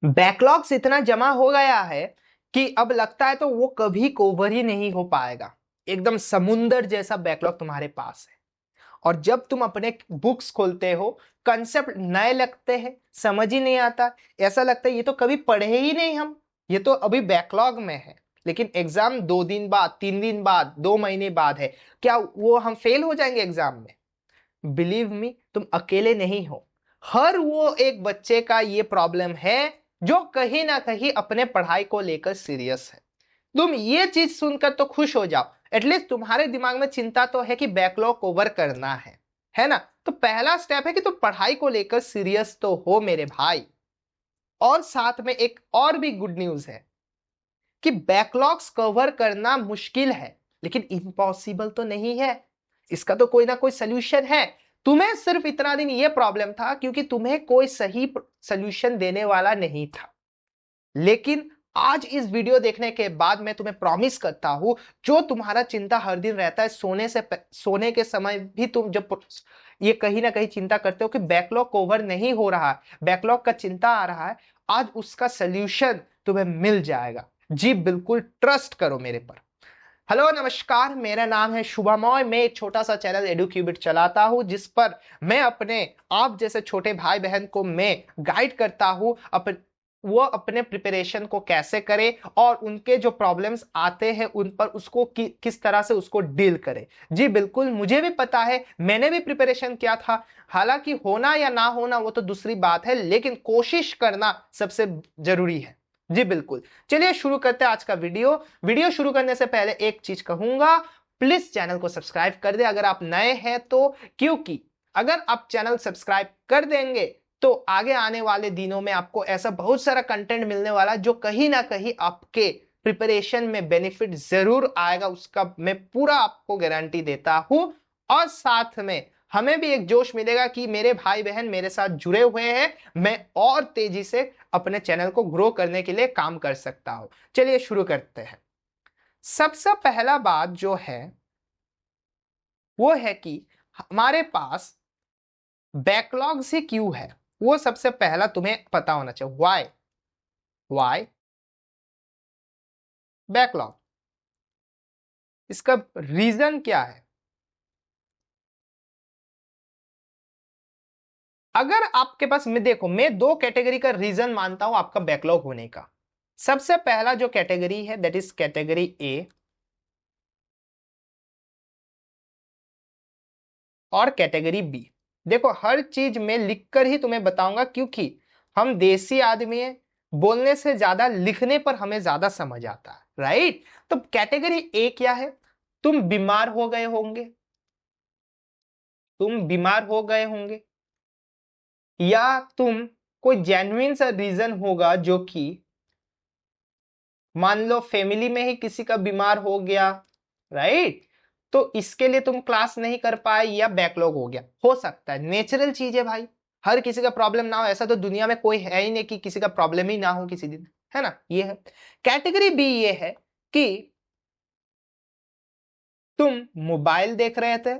Backlogs इतना जमा हो गया है कि अब लगता है तो वो कभी कवर ही नहीं हो पाएगा। एकदम समुंदर जैसा बैकलॉग तुम्हारे पास है। और जब तुम अपने बुक्स खोलते हो, कंसेप्ट नए लगते हैं, समझ ही नहीं आता, ऐसा लगता है ये तो कभी पढ़े ही नहीं हम, ये तो अभी बैकलॉग में है। लेकिन एग्जाम 2 दिन बाद, 3 दिन बाद, 2 महीने बाद है, क्या वो हम फेल हो जाएंगे एग्जाम में? बिलीव मी, तुम अकेले नहीं हो। हर वो एक बच्चे का ये प्रॉब्लम है जो कहीं ना कहीं अपने पढ़ाई को लेकर सीरियस है। तुम ये चीज सुनकर तो खुश हो जाओ, एटलीस्ट तुम्हारे दिमाग में चिंता तो है कि बैकलॉग कवर करना है ना? तो पहला स्टेप है कि तुम पढ़ाई को लेकर सीरियस तो हो मेरे भाई। और साथ में एक और भी गुड न्यूज है कि बैकलॉग्स कवर करना मुश्किल है, लेकिन इम्पॉसिबल तो नहीं है। इसका तो कोई ना कोई सोल्यूशन है। तुम्हें सिर्फ इतना दिन ये प्रॉब्लम था क्योंकि तुम्हें कोई सही सोल्यूशन देने वाला नहीं था। लेकिन आज इस वीडियो देखने के बाद मैं तुम्हें प्रॉमिस करता हूं, जो तुम्हारा चिंता हर दिन रहता है सोने के समय भी, तुम जब ये कहीं ना कहीं चिंता करते हो कि बैकलॉग कवर नहीं हो रहा है, बैकलॉग का चिंता आ रहा है, आज उसका सोल्यूशन तुम्हें मिल जाएगा। जी बिल्कुल, ट्रस्ट करो मेरे पर। हेलो नमस्कार, मेरा नाम है शुभम और मैं एक छोटा सा चैनल एडुक्यूबिट चलाता हूं, जिस पर मैं अपने आप जैसे छोटे भाई बहन को मैं गाइड करता हूं वो अपने प्रिपरेशन को कैसे करें और उनके जो प्रॉब्लम्स आते हैं उन पर उसको किस तरह से उसको डील करें। जी बिल्कुल, मुझे भी पता है, मैंने भी प्रिपरेशन किया था। हालांकि होना या ना होना वो तो दूसरी बात है, लेकिन कोशिश करना सबसे जरूरी है। जी बिल्कुल, चलिए शुरू करते हैं आज का वीडियो शुरू करने से पहले एक चीज कहूंगा, प्लीज चैनल को सब्सक्राइब कर दे अगर आप नए हैं तो। क्योंकि अगर आप चैनल सब्सक्राइब कर देंगे तो आगे आने वाले दिनों में आपको ऐसा बहुत सारा कंटेंट मिलने वाला जो कहीं ना कहीं आपके प्रिपरेशन में बेनिफिट जरूर आएगा, उसका मैं पूरा आपको गारंटी देता हूं। और साथ में हमें भी एक जोश मिलेगा कि मेरे भाई बहन मेरे साथ जुड़े हुए हैं, मैं और तेजी से अपने चैनल को ग्रो करने के लिए काम कर सकता हूं। चलिए शुरू करते हैं। सबसे पहला बात जो है वो है कि हमारे पास बैकलॉग से क्यों है, वो सबसे पहला तुम्हें पता होना चाहिए। वाई बैकलॉग, इसका रीजन क्या है? अगर आपके पास, मैं देखो, मैं दो कैटेगरी का रीजन मानता हूं आपका बैकलॉग होने का। सबसे पहला जो कैटेगरी है दैट इज कैटेगरी ए, और कैटेगरी बी। देखो, हर चीज में लिखकर ही तुम्हें बताऊंगा क्योंकि हम देसी आदमी हैं, बोलने से ज्यादा लिखने पर हमें ज्यादा समझ आता है, राइट? तो कैटेगरी ए क्या है? तुम बीमार हो गए होंगे, तुम बीमार हो गए होंगे, या तुम कोई जेन्युइन सा रीजन होगा, जो कि मान लो फैमिली में ही किसी का बीमार हो गया, राइट? तो इसके लिए तुम क्लास नहीं कर पाए या बैकलॉग हो गया, हो सकता है, नेचुरल चीज है भाई। हर किसी का प्रॉब्लम ना हो, ऐसा तो दुनिया में कोई है ही नहीं कि किसी का प्रॉब्लम ही ना हो किसी दिन, है ना? ये है। कैटेगरी बी ये है कि तुम मोबाइल देख रहे थे,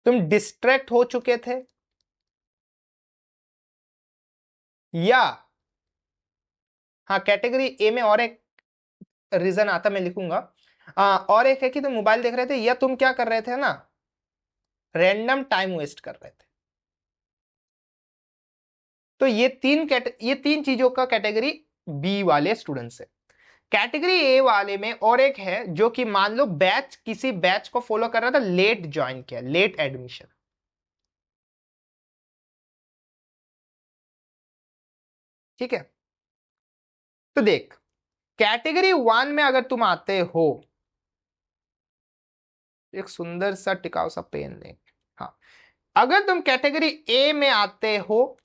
तुम डिस्ट्रैक्ट हो चुके थे, या हाँ, कैटेगरी ए में और एक रीजन आता, मैं लिखूंगा। और एक है कि तुम मोबाइल देख रहे थे या तुम क्या कर रहे थे ना, रैंडम टाइम वेस्ट कर रहे थे। तो ये तीन चीजों का कैटेगरी बी वाले स्टूडेंट्स है। कैटेगरी ए वाले में और एक है जो कि मान लो किसी बैच को फॉलो कर रहा था, लेट ज्वाइन किया, लेट एडमिशन। ठीक है, तो देख, कैटेगरी वन में अगर तुम आते हो, एक सुंदर सा टिकाऊ सा पेन लेंगे। हाँ, अगर तुम कैटेगरी ए में आते हो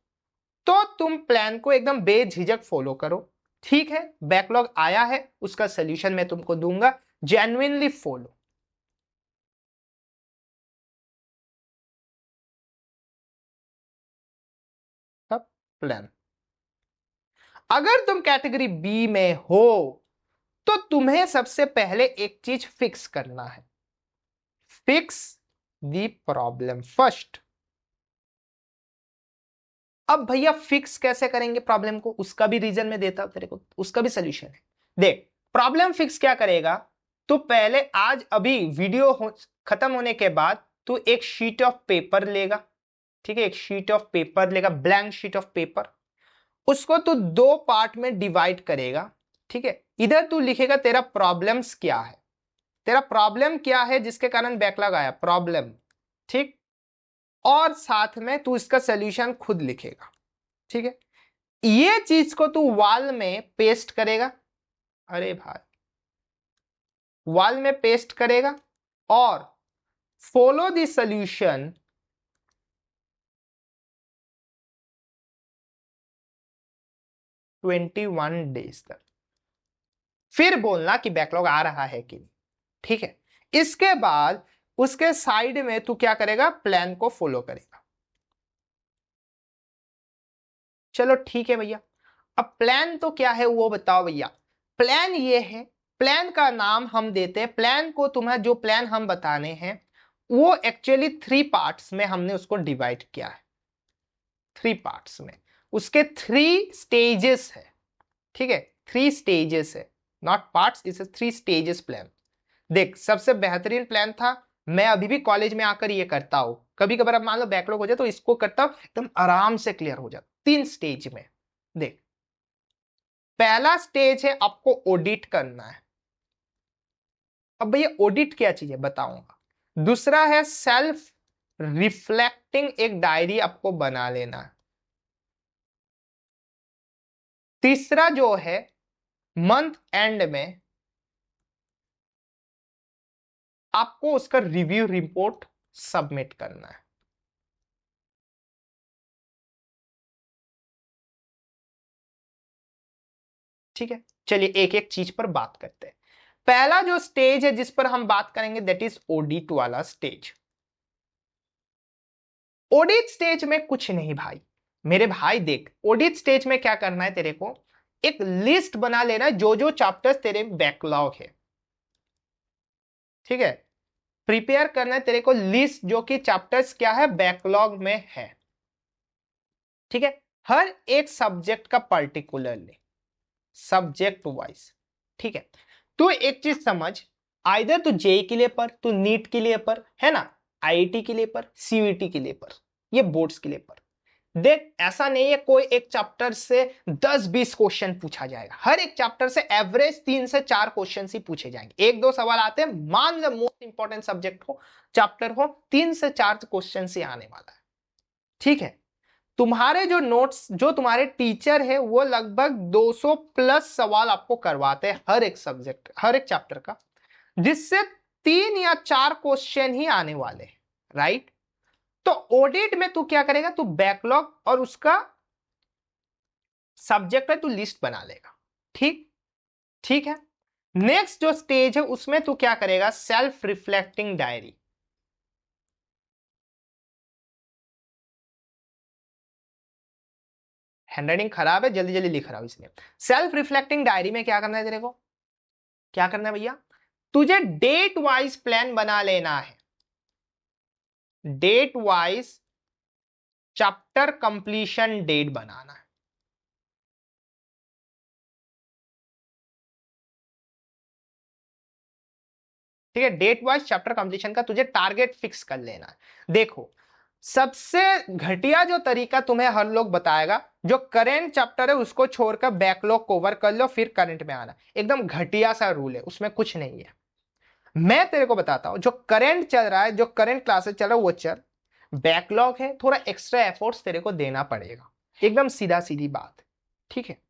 तो तुम प्लान को एकदम बेझिझक फॉलो करो। ठीक है, बैकलॉग आया है, उसका सोल्यूशन मैं तुमको दूंगा, जेन्युइनली फॉलो प्लान। अगर तुम कैटेगरी बी में हो तो तुम्हें सबसे पहले एक चीज फिक्स करना है। Fix the problem first. अब भैया फिक्स कैसे करेंगे प्रॉब्लम को, उसका भी रीजन में देता हूं तेरे को, उसका भी सोल्यूशन है। देख प्रॉब्लम फिक्स क्या करेगा, तो पहले आज अभी वीडियो खत्म होने के बाद तू एक शीट ऑफ पेपर लेगा, ठीक है, एक शीट ऑफ पेपर लेगा, ब्लैंक शीट ऑफ पेपर, उसको तू दो पार्ट में डिवाइड करेगा, ठीक है। इधर तू लिखेगा तेरा प्रॉब्लम्स क्या है, तेरा प्रॉब्लम क्या है जिसके कारण बैकलॉग आया, प्रॉब्लम, ठीक, और साथ में तू इसका सोल्यूशन खुद लिखेगा, ठीक है। ये चीज को तू वॉल में पेस्ट करेगा, अरे भाई वॉल में पेस्ट करेगा, और फॉलो द सोल्यूशन 21 डेज तक, फिर बोलना कि बैकलॉग आ रहा है कि नहीं, ठीक है। इसके बाद उसके साइड में तू क्या करेगा, प्लान को फॉलो करेगा। चलो ठीक है भैया, अब प्लान तो क्या है वो बताओ भैया। प्लान ये है, प्लान का नाम हम देते हैं, प्लान को तुम्हें जो प्लान हम बताने हैं वो एक्चुअली 3 पार्ट्स में हमने उसको डिवाइड किया है, 3 पार्ट्स में, उसके 3 स्टेजेस है, ठीक है, 3 स्टेजेस है, not parts, it's 3 stages plan. देख सबसे बेहतरीन प्लान था, मैं अभी भी कॉलेज में आकर ये करता हूं, कभी कभार अब मान लो बैकलॉग हो जाए तो इसको करता हूं, एकदम आराम से क्लियर हो जाता 3 स्टेज में। देख पहला स्टेज है आपको ऑडिट करना है, अब भैया ऑडिट क्या चीज है बताऊंगा। दूसरा है सेल्फ रिफ्लेक्टिंग, एक डायरी आपको बना लेना है। तीसरा जो है मंथ एंड में आपको उसका रिव्यू रिपोर्ट सबमिट करना है। ठीक है, चलिए एक एक चीज पर बात करते हैं। पहला जो स्टेज है जिस पर हम बात करेंगे दैट इज ऑडिट वाला स्टेज। ऑडिट स्टेज में कुछ नहीं भाई, मेरे भाई देख ऑडिट स्टेज में क्या करना है तेरे को, एक लिस्ट बना लेना है जो जो चैप्टर्स तेरे बैकलॉग है, ठीक है, प्रिपेयर करना है तेरे को लिस्ट जो कि चैप्टर्स क्या है बैकलॉग में है, ठीक है, हर एक सब्जेक्ट का पर्टिकुलरली सब्जेक्ट वाइज, ठीक है। तू एक चीज समझ, आइदर तू जेई के लिए पढ़, तू नीट के लिए पढ़, है ना, आईआईटी के लिए पढ़, सीयूईटी के लिए पढ़, ये बोर्ड्स के लिए पढ़, देख ऐसा नहीं है कोई एक चैप्टर से 10-20 क्वेश्चन पूछा जाएगा, हर एक चैप्टर से एवरेज 3 से 4 क्वेश्चन ही पूछे जाएंगे, एक दो सवाल आते हैं, मान लो मोस्ट इंपॉर्टेंट सब्जेक्ट हो चैप्टर हो 3 से 4 क्वेश्चन ही आने वाला है, ठीक है। तुम्हारे जो नोट्स जो तुम्हारे टीचर है वो लगभग 200 प्लस सवाल आपको करवाते हैं हर एक सब्जेक्ट हर एक चैप्टर का, जिससे 3 या 4 क्वेश्चन ही आने वाले हैं, राइट। तो ऑडिट में तू क्या करेगा, तू बैकलॉग और उसका सब्जेक्ट है तू लिस्ट बना लेगा, ठीक, ठीक है। नेक्स्ट जो स्टेज है उसमें तू क्या करेगा, सेल्फ रिफ्लेक्टिंग डायरी। हैंडराइटिंग खराब है, जल्दी जल्दी लिख रहा हूं इसलिए। सेल्फ रिफ्लेक्टिंग डायरी में क्या करना है तेरे को, क्या करना है भैया, तुझे डेट वाइज प्लान बना लेना है, date wise chapter completion date बनाना है, ठीक है, डेट वाइज चैप्टर कंप्लीशन का तुझे टारगेट फिक्स कर लेना है। देखो सबसे घटिया जो तरीका तुम्हें हर लोग बताएगा, जो करेंट चैप्टर है उसको छोड़कर बैकलॉग कवर कर लो फिर करंट में आना, एकदम घटिया सा रूल है, उसमें कुछ नहीं है। मैं तेरे को बताता हूं जो करंट चल रहा है, जो करंट क्लासेस चल रहा है वो चल, बैकलॉग है थोड़ा एक्स्ट्रा एफर्ट्स तेरे को देना पड़ेगा, एकदम सीधा सीधी बात, ठीक है।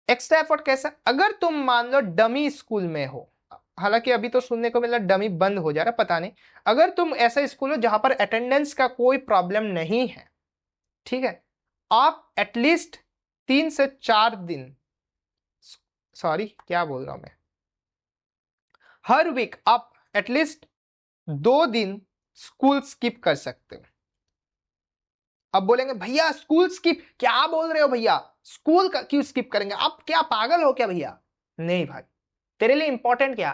एक्स्ट्रा एफर्ट कैसा, अगर तुम मान लो डमी स्कूल में हो, हालांकि अभी तो सुनने को मिला डमी बंद हो जा रहा पता नहीं, अगर तुम ऐसा स्कूल हो जहां पर अटेंडेंस का कोई प्रॉब्लम नहीं है, ठीक है, आप एटलीस्ट 3 से 4 दिन, सॉरी क्या बोल रहा हूं मैं, हर वीक आप एटलीस्ट 2 दिन स्कूल स्किप कर सकते हो। अब बोलेंगे भैया स्कूल स्किप क्या बोल रहे हो भैया, स्कूल का क्यों स्किप करेंगे आप, क्या पागल हो क्या भैया, नहीं भाई, तेरे लिए इंपॉर्टेंट क्या,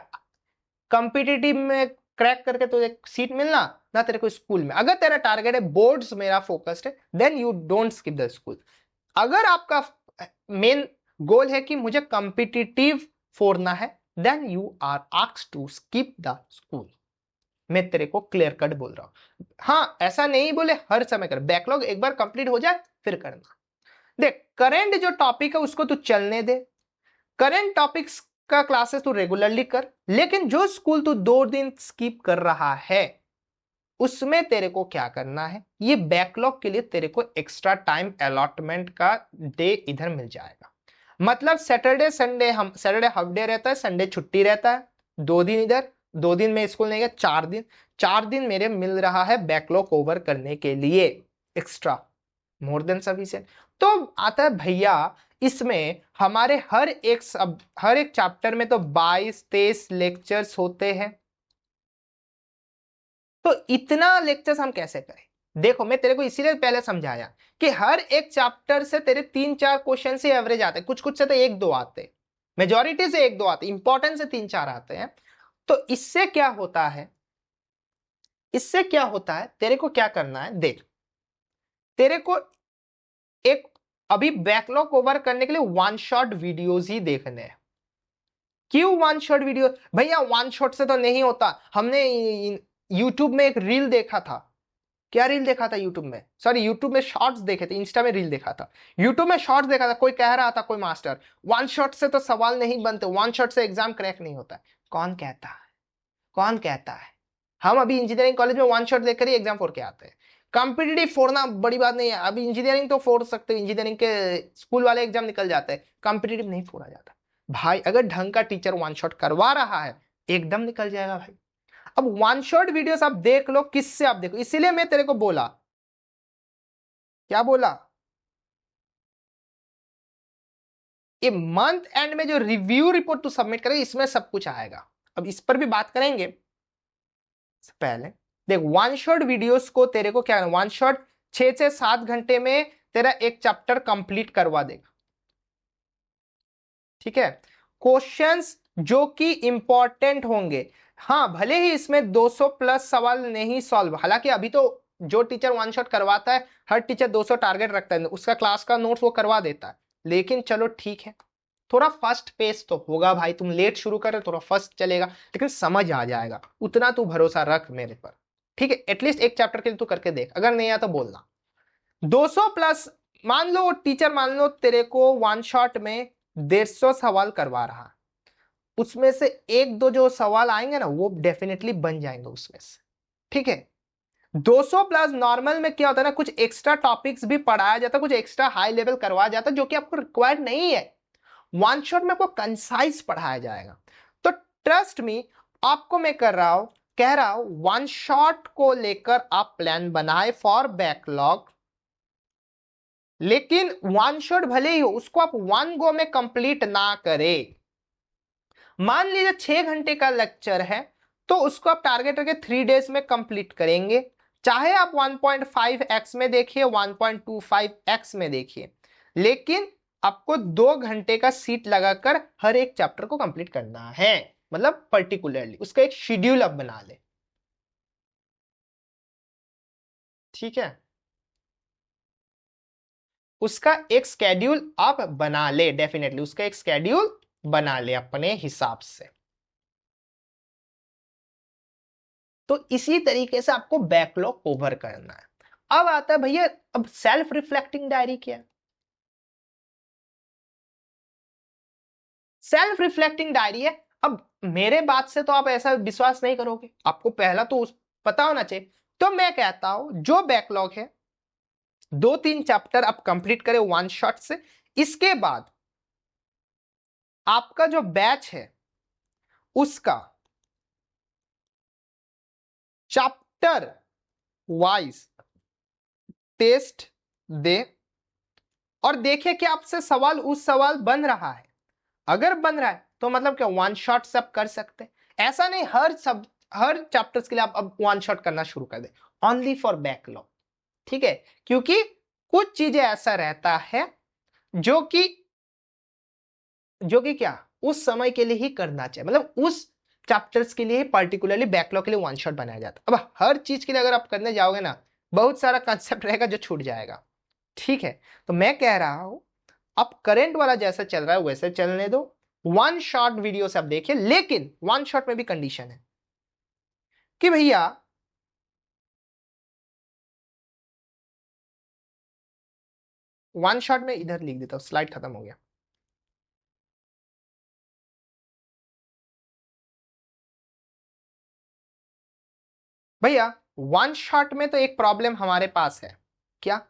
कंपिटिटिव में क्रैक करके तो एक सीट मिलना, ना तेरे को स्कूल में। अगर तेरा टारगेट है बोर्ड्स मेरा फोकस्ड है, then you don't skip the school. अगर आपका मेन गोल है कि मुझे कॉम्पिटिटिव फोड़ना है, then you are asked to skip the school. मैं तेरे को क्लियर कट बोल रहा हूं। हाँ, ऐसा नहीं बोले हर समय कर, बैकलॉग एक बार कंप्लीट हो जाए फिर करना। देख, करेंट जो टॉपिक है उसको तू चलने दे, करेंट टॉपिक्स का क्लासेस तू रेगुलरली कर, लेकिन जो स्कूल तू 2 दिन स्किप कर रहा है उसमें तेरे को क्या करना है, ये बैकलॉग के लिए तेरे को एक्स्ट्रा टाइम अलॉटमेंट का डे इधर मिल जाएगा। मतलब सैटरडे संडे, हम सैटरडे हाफ डे रहता है, संडे छुट्टी रहता है, 2 दिन इधर, 2 दिन में स्कूल नहीं गया, 4 दिन, 4 दिन मेरे मिल रहा है बैकलॉग ओवर करने के लिए एक्स्ट्रा, मोर देन सफिशिएंट। तो आता है भैया, इसमें हमारे हर एक चैप्टर में तो 22-23 लेक्चर्स होते हैं, तो इतना लेक्चर्स हम कैसे करें। देखो, मैं तेरे को इसीलिए पहले समझाया कि हर एक चैप्टर से तेरे 3-4 क्वेश्चन से एवरेज आते हैं, कुछ कुछ से तो 1-2 आते, मेजॉरिटी से 1-2 आते, इंपॉर्टेंट से 3-4 आते हैं। तो इससे क्या होता है, इससे क्या होता है, तेरे को क्या करना है, देख, तेरे को एक अभी बैकलॉग ओवर करने के लिए वन शॉट वीडियोस ही देखने हैं। क्यों वन शॉट वीडियो भैया? वन शॉट से तो नहीं होता। हमने यूट्यूब में एक रील देखा था, क्या रील देखा था यूट्यूब में, सॉरी यूट्यूब में शॉर्ट्स देखे थे, इंस्टा में रील देखा था, यूट्यूब में शॉर्ट्स देखा था, कोई कह रहा था, कोई मास्टर, वन शॉट से तो सवाल नहीं बनते, वन शॉट से एग्जाम क्रैक नहीं होता है। कौन कहता है, कौन कहता है? हम अभी इंजीनियरिंग कॉलेज में वन शॉट देखकर ही एग्जाम फोड़ के आते हैं। कॉम्पिटिटिव फोड़ना बड़ी बात नहीं है, अभी इंजीनियरिंग तो फोड़ सकते हो, इंजीनियरिंग के स्कूल वाले एग्जाम निकल जाते हैं, कॉम्पिटिटिव नहीं फोड़ा जाता भाई। अगर ढंग का टीचर वन शॉट करवा रहा है एकदम निकल जाएगा भाई। अब वन शॉट वीडियोस आप देख लो, किससे आप देखो, इसीलिए मैं तेरे को बोला, क्या बोला, ये मंथ एंड में जो रिव्यू रिपोर्ट तू सबमिट करेगा इसमें सब कुछ आएगा। अब इस पर भी बात करेंगे, पहले देख, वन शॉट वीडियोस को तेरे को क्या, वन शॉट 6 से 7 घंटे में तेरा एक चैप्टर कंप्लीट करवा देगा, ठीक है। क्वेश्चंस जो कि इंपॉर्टेंट होंगे, हाँ भले ही इसमें 200 प्लस सवाल नहीं सॉल्व, हालांकि अभी तो जो टीचर वन शॉट करवाता है, हर टीचर 200 टारगेट रखता है, उसका क्लास का नोट्स वो करवा देता है, लेकिन चलो ठीक है, थोड़ा फर्स्ट पेस तो होगा भाई, तुम लेट शुरू कर रहे, थोड़ा फर्स्ट चलेगा, लेकिन समझ आ जाएगा, उतना तू भरोसा रख मेरे पर, ठीक है। एटलीस्ट एक चैप्टर के लिए तू करके देख, अगर नहीं आया तो बोलना। 200 प्लस, मान लो टीचर, मान लो तेरे को वन शॉट में 150 सवाल करवा रहा, उसमें से 1-2 जो सवाल आएंगे ना वो डेफिनेटली बन जाएंगे उसमें से, ठीक है। 200 प्लस नॉर्मल में क्या होता है ना, कुछ एक्स्ट्रा टॉपिक्स भी पढ़ाया जाता है, कुछ एक्स्ट्रा हाई लेवल करवाया जाता है जो कि आपको रिक्वायर्ड नहीं है, वन शॉट में आपको कंसाइज पढ़ाया जाएगा। तो ट्रस्ट मी, आपको मैं कह रहा हूं वन शॉट को लेकर आप प्लान बनाए फॉर बैकलॉग, लेकिन वन शॉट भले ही हो उसको आप वन गो में कंप्लीट ना करें। मान लीजिए 6 घंटे का लेक्चर है तो उसको आप टारगेट रखे 3 डेज में कंप्लीट करेंगे, चाहे आप 1.5x में देखिए, 1.25x में देखिए, लेकिन आपको 2 घंटे का सीट लगाकर हर एक चैप्टर को कंप्लीट करना है, मतलब पर्टिकुलरली उसका एक शेड्यूल आप बना ले, ठीक है। उसका एक स्केड्यूल आप बना ले, डेफिनेटली उसका एक स्केड्यूल बना ले अपने हिसाब से। तो इसी तरीके से आपको बैकलॉग ओवर करना है। अब आता है भैया, अब सेल्फ रिफ्लेक्टिंग डायरी क्या है? सेल्फ रिफ्लेक्टिंग डायरी है, अब मेरे बात से तो आप ऐसा विश्वास नहीं करोगे, आपको पहला तो पता होना चाहिए। तो मैं कहता हूं जो बैकलॉग है 2-3 चैप्टर आप कंप्लीट करें वन शॉट से, इसके बाद आपका जो बैच है उसका चैप्टर वाइज टेस्ट दे और देखिए कि आपसे सवाल उस सवाल बन रहा है, अगर बन रहा है तो मतलब क्या वन शॉट से आप कर सकते हैं। ऐसा नहीं हर चैप्टर्स के लिए आप अब वन शॉट करना शुरू कर दे, ओनली फॉर बैकलॉग, ठीक है। क्योंकि कुछ चीजें ऐसा रहता है जो कि क्या उस समय के लिए ही करना चाहिए, मतलब उस चैप्टर्स के लिए ही पर्टिकुलरली बैकलॉग के लिए वन शॉट बनाया जाता है। अब हर चीज के लिए अगर आप करने जाओगे ना, बहुत सारा कंसेप्ट रहेगा जो छूट जाएगा। ठीक है, तो मैं कह रहा हूं अब करंट वाला जैसा चल रहा है वैसे चलने दो, वन शॉट वीडियो से आप देखिए, लेकिन वन शॉट में भी कंडीशन है कि भैया वन शॉट में, इधर लिख देता हूं, स्लाइड खत्म हो गया। भैया वन शॉट में तो एक प्रॉब्लम हमारे पास है, क्या?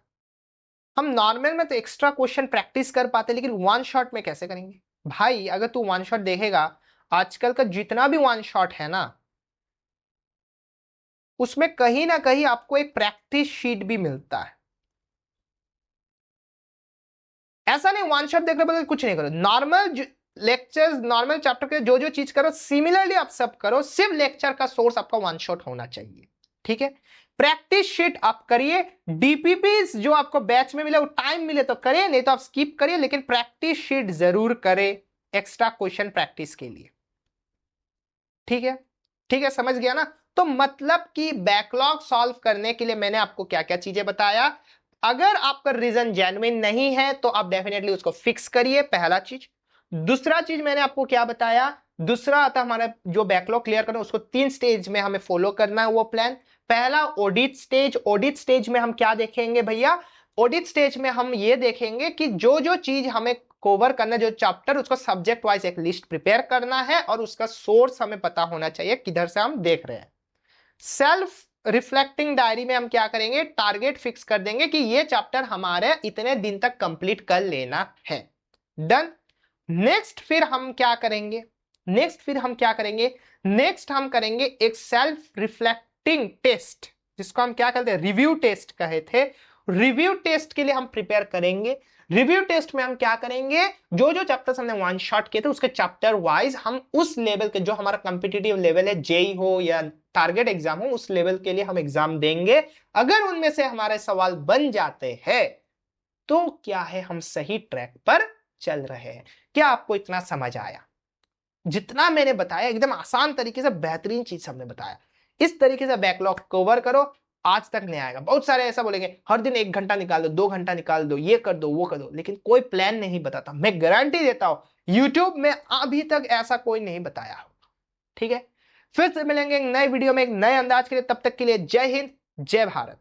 हम नॉर्मल में तो एक्स्ट्रा क्वेश्चन प्रैक्टिस कर पाते, लेकिन वन शॉट में कैसे करेंगे? भाई अगर तू वन शॉट देखेगा, आजकल का जितना भी वन शॉट है ना, उसमें कहीं ना कहीं आपको एक प्रैक्टिस शीट भी मिलता है। ऐसा नहीं वन शॉट देखने पर कुछ नहीं करो, नॉर्मल लेक्चर्स, नॉर्मल चैप्टर के जो जो चीज करो सिमिलरली आप सब करो, सिर्फ लेक्चर का सोर्स आपका वन शॉट होना चाहिए। ठीक है, प्रैक्टिस शीट आप करिए, डीपीपी जो आपको बैच में मिले वो टाइम मिले तो करिए, नहीं तो आप स्किप करिए, लेकिन प्रैक्टिस शीट जरूर करें एक्स्ट्रा क्वेश्चन प्रैक्टिस के लिए। ठीक है, ठीक है, समझ गया ना? तो मतलब कि बैकलॉग सॉल्व करने के लिए मैंने आपको क्या क्या चीजें बताया। अगर आपका रीजन जेन्युइन नहीं है तो आप डेफिनेटली उसको फिक्स करिए, पहला चीज। दूसरा चीज मैंने आपको क्या बताया, दूसरा आता हमारा जो बैकलॉग क्लियर करना, उसको 3 स्टेज में हमें फॉलो करना है वो प्लान। पहला ऑडिट स्टेज, ऑडिट स्टेज में हम क्या देखेंगे भैया? ऑडिट स्टेज में हम ये देखेंगे कि जो जो चीज हमें कवर करना, जो चैप्टर, उसको सब्जेक्ट वाइज एक लिस्ट प्रिपेयर करना है और उसका सोर्स हमें पता होना चाहिए किधर से हम देख रहे हैं। सेल्फ रिफ्लेक्टिंग डायरी में हम क्या करेंगे, टारगेट फिक्स कर देंगे कि ये चैप्टर हमारे इतने दिन तक कंप्लीट कर लेना है। डन। नेक्स्ट फिर हम क्या करेंगे, नेक्स्ट हम करेंगे एक सेल्फ रिफ्लेक्टिंग टेस्ट, जिसको हम क्या कहते हैं, रिव्यू टेस्ट कहे थे। रिव्यू टेस्ट के लिए हम प्रिपेयर करेंगे। रिव्यू टेस्ट में हम क्या करेंगे, जो जो चैप्टर्स हमने वन शॉट किए थे उसके चैप्टर वाइज हम उस लेवल के, जो हमारा कंपिटिटिव लेवल है, जेई हो या टारगेट एग्जाम हो, उस लेवल के लिए हम एग्जाम देंगे। अगर उनमें से हमारे सवाल बन जाते हैं तो क्या है, हम सही ट्रैक पर चल रहे हैं। क्या आपको इतना समझ आया? जितना मैंने बताया एकदम आसान तरीके से, बेहतरीन चीज हमने बताया। इस तरीके से बैकलॉग कवर करो, आज तक नहीं आएगा। बहुत सारे ऐसा बोलेंगे हर दिन 1 घंटा निकाल दो, 2 घंटा निकाल दो, ये कर दो वो कर दो, लेकिन कोई प्लान नहीं बताता। मैं गारंटी देता हूं यूट्यूब में अभी तक ऐसा कोई नहीं बताया हो। ठीक है, फिर से मिलेंगे एक नए वीडियो में एक नए अंदाज के लिए, तब तक के लिए जय हिंद, जय भारत।